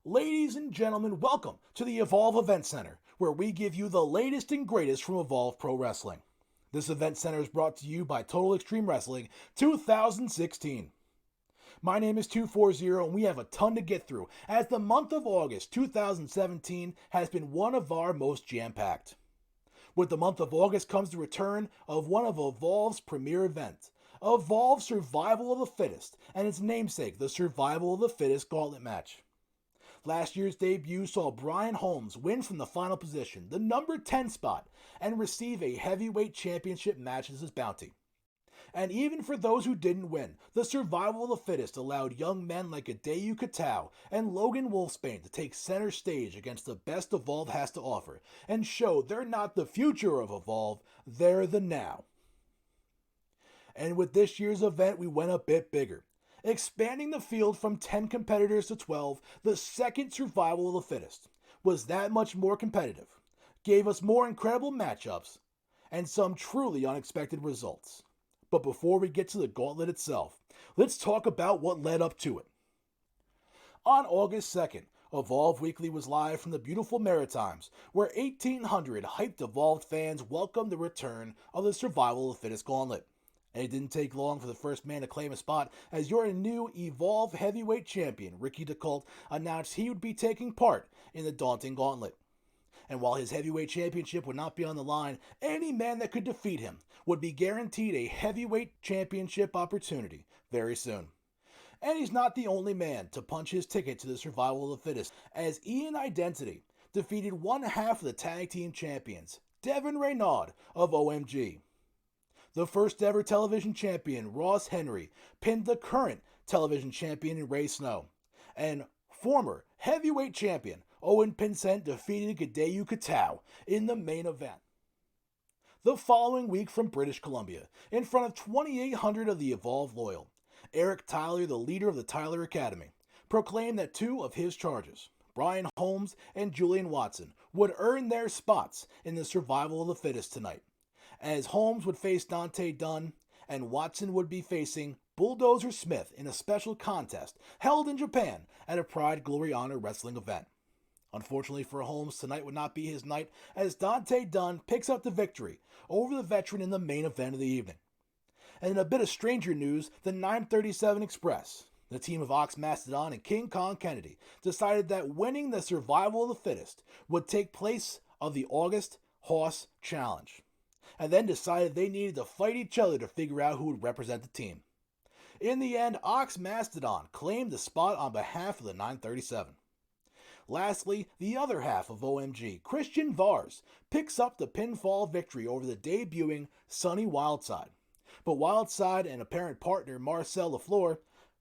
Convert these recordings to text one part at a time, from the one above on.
Ladies and gentlemen, welcome to the Evolve Event Center, where we give you the latest and greatest from Evolve Pro Wrestling. This event center is brought to you by Total Extreme Wrestling 2016. My name is 240 and we have a ton to get through, as the month of August 2017 has been one of our most jam-packed. With the month of August comes the return of one of Evolve's premier events, Evolve Survival of the Fittest, and its namesake, the Survival of the Fittest Gauntlet match. Last year's debut saw Brian Holmes win from the final position, the number 10 spot, and receive a heavyweight championship match as his bounty. And even for those who didn't win, the Survival of the Fittest allowed young men like TEW and Logan Wolfsbane to take center stage against the best Evolve has to offer, and show they're not the future of Evolve, they're the now. And with this year's event, we went a bit bigger, expanding the field from 10 competitors to 12. The second Survival of the Fittest was that much more competitive, gave us more incredible matchups, and some truly unexpected results. But before we get to the gauntlet itself, let's talk about what led up to it. On August 2nd, Evolve Weekly was live from the beautiful Maritimes, where 1,800 hyped Evolved fans welcomed the return of the Survival of the Fittest Gauntlet. And it didn't take long for the first man to claim a spot, as your new Evolve Heavyweight Champion, Ricky DeColt, announced he would be taking part in the daunting gauntlet. And while his heavyweight championship would not be on the line, any man that could defeat him would be guaranteed a heavyweight championship opportunity very soon. And he's not the only man to punch his ticket to the Survival of the Fittest, as Ian Identity defeated one half of the tag team champions, Devin Raynaud of OMG. The first ever television champion, Ross Henry, pinned the current television champion, Ray Snow. And former heavyweight champion, Owen Pinsent, defeated TEW in the main event. The following week from British Columbia, in front of 2,800 of the Evolve loyal, Eric Tyler, the leader of the Tyler Academy, proclaimed that two of his charges, Brian Holmes and Julian Watson, would earn their spots in the Survival of the Fittest tonight, as Holmes would face Dante Dunn and Watson would be facing Bulldozer Smith in a special contest held in Japan at a Pride Glory Honor wrestling event. Unfortunately for Holmes, tonight would not be his night, as Dante Dunn picks up the victory over the veteran in the main event of the evening. And in a bit of stranger news, the 937 Express, the team of Ox Mastodon and King Kong Kennedy, decided that winning the Survival of the Fittest would take place of the August Hoss Challenge, and then decided they needed to fight each other to figure out who would represent the team. In the end, Ox Mastodon claimed the spot on behalf of the 937. Lastly, the other half of OMG, Christian Vars, picks up the pinfall victory over the debuting Sonny Wildside. But Wildside and apparent partner Marcel LaFleur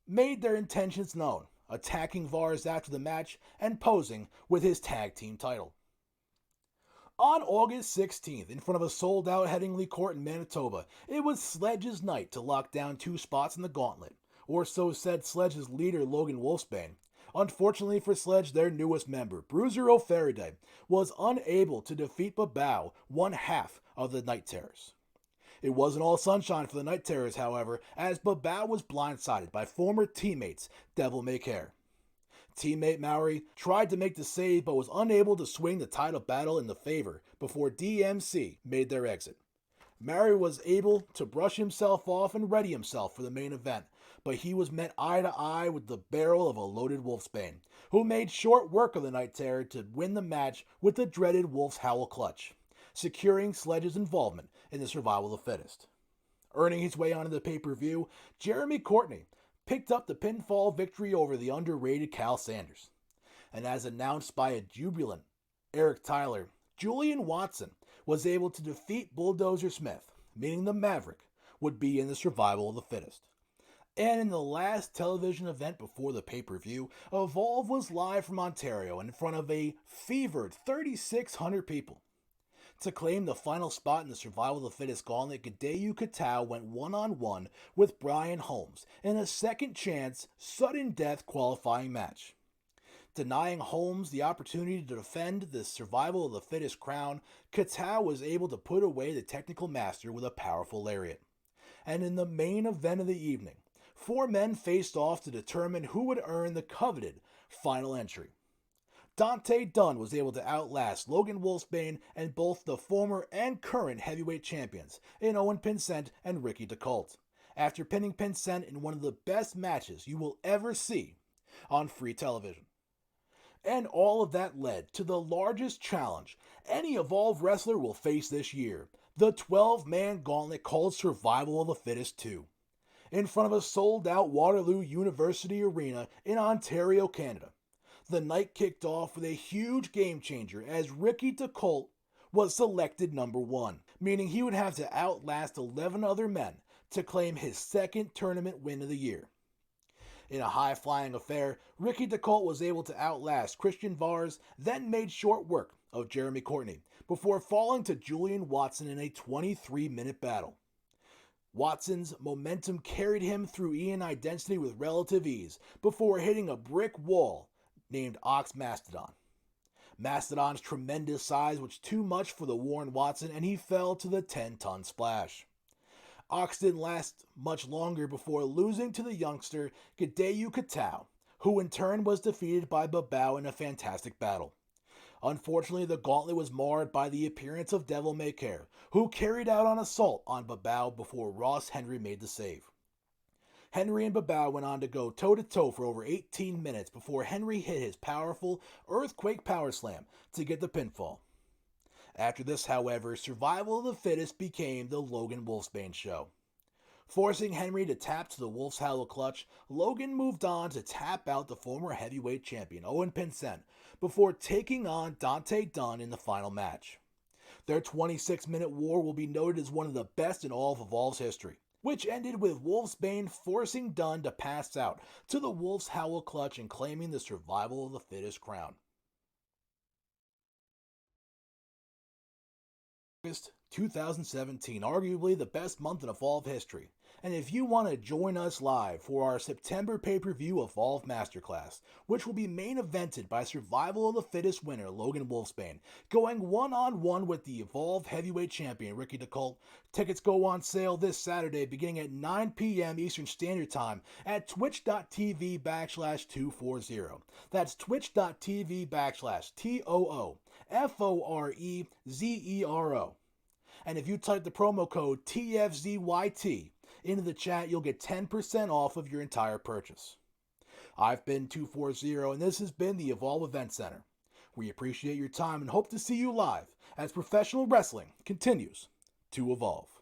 made their intentions known, attacking Vars after the match and posing with his tag team title. On August 16th, in front of a sold-out Headingley Court in Manitoba, it was Sledge's night to lock down two spots in the gauntlet, or so said Sledge's leader Logan Wolfsbane. Unfortunately for Sledge, their newest member, Bruiser O'Faraday, was unable to defeat Babao, one half of the Night Terrors. It wasn't all sunshine for the Night Terrors, however, as Babao was blindsided by former teammates Devil May Care. Teammate Maori tried to make the save but was unable to swing the tide of battle in the favor before DMC made their exit. Maori was able to brush himself off and ready himself for the main event, but he was met eye to eye with the barrel of a loaded Wolfsbane, who made short work of the Night Terror to win the match with the dreaded Wolf's Howl Clutch, securing Sledge's involvement in the Survival of the Fittest. Earning his way onto the pay-per-view, Jeremy Courtney picked up the pinfall victory over the underrated Cal Sanders. And as announced by a jubilant Eric Tyler, Julian Watson was able to defeat Bulldozer Smith, meaning the Maverick would be in the Survival of the Fittest. And in the last television event before the pay-per-view, Evolve was live from Ontario in front of a fevered 3,600 people. To claim the final spot in the Survival of the Fittest Gauntlet, TEW went one-on-one with Brian Holmes in a second chance, sudden death qualifying match. Denying Holmes the opportunity to defend the Survival of the Fittest crown, Katao was able to put away the technical master with a powerful lariat. And in the main event of the evening, four men faced off to determine who would earn the coveted final entry. Dante Dunn was able to outlast Logan Wolfsbane and both the former and current heavyweight champions in Owen Pinsent and Ricky DeColt, after pinning Pinsent in one of the best matches you will ever see on free television. And all of that led to the largest challenge any Evolve wrestler will face this year, the 12-man gauntlet called Survival of the Fittest 2. In front of a sold-out Waterloo University Arena in Ontario, Canada, the night kicked off with a huge game changer as Ricky DeColt was selected number 1, meaning he would have to outlast 11 other men to claim his second tournament win of the year. In a high-flying affair, Ricky DeColt was able to outlast Christian Vars, then made short work of Jeremy Courtney, before falling to Julian Watson in a 23-minute battle. Watson's momentum carried him through Ian Identity with relative ease, before hitting a brick wall named Ox Mastodon. Mastodon's tremendous size was too much for the Warren Watson, and he fell to the 10-ton splash. Ox didn't last much longer before losing to the youngster Gauntlet Katao, who in turn was defeated by Babao in a fantastic battle. Unfortunately, the gauntlet was marred by the appearance of Devil May Care, who carried out an assault on Babao before Ross Henry made the save. Henry and Babao went on to go toe-to-toe for over 18 minutes before Henry hit his powerful Earthquake Power Slam to get the pinfall. After this, however, Survival of the Fittest became the Logan Wolfsbane show. Forcing Henry to tap to the Wolf's Hollow Clutch, Logan moved on to tap out the former heavyweight champion Owen Pinsent before taking on Dante Dunn in the final match. Their 26-minute war will be noted as one of the best in all of Evolve's history, which ended with Wolfsbane forcing Dunn to pass out to the Wolf's Hollow Clutch and claiming the Survival of the Fittest crown. August 2017, arguably the best month in Evolve history. And if you want to join us live for our September pay-per-view Evolve Masterclass, which will be main evented by Survival of the Fittest winner Logan Wolfsbane, going one-on-one with the Evolve Heavyweight Champion Ricky DeColt, tickets go on sale this Saturday beginning at 9 p.m. Eastern Standard Time at twitch.tv/240. That's twitch.tv/TOOFOREZERO. And if you type the promo code TFZYT into the chat, you'll get 10% off of your entire purchase. I've been 240, and this has been the Evolve Event Center. We appreciate your time and hope to see you live as professional wrestling continues to evolve.